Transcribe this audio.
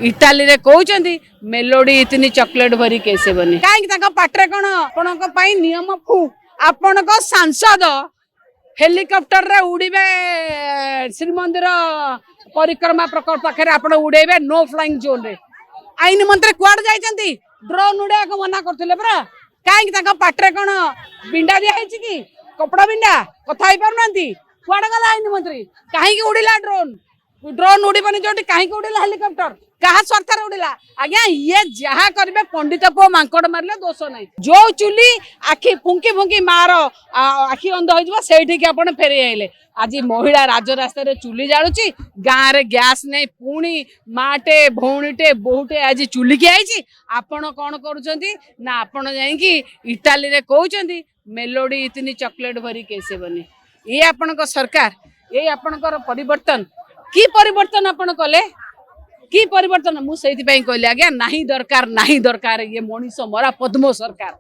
Italy रे कहउचंदी melody इतनी chocolate भरी कैसे बने कहीं पाटे कौन आपण नियम फू आपण सांसद हेलिकॉप्टर रे उड़ीबे श्रीमंदिर परिक्रमा प्रकल्प पाखे आप उड़ेबे नो फ्लाइंग जोन रे आईन मंत्री कुआड़ जाइछंती ड्रोन उड़ाया को मना करथिले परा कहीं पाटे कौन बिंडा दिया कि कपड़ा बिंडा कथा पारना कुआड़ गला आईन मंत्री कहीं उड़ीला ड्रोन ड्रोन उड़ीबनी जो कहीं उड़ीला हेलिकॉप्टर कहा सरकार उड़ीला आज्ञा ये जहाँ करेंगे पंडित पु मांकड़ मारे दोष ना जो चुली आखि फुंकी फुंकी मार आखि अंध हो फेरे आइले आज महिला राजरास्ता चुली जालुची गाँव रे गैस नहीं पुणी माटे भौणीटे बहुटे आज चुली की आई आपण कौन करुँच ना आपण जाकि इटाली रे कहउचंदी मेलोडी इतनी चॉकलेट भरी कैसे बने ये आपण सरकार ये आपणकर परिवर्तन की परिवर्तन आपण कले की परिवर्तन मुझे कहली आज्ञा नहीं दरकार ये मनीष मरा पद्म सरकार।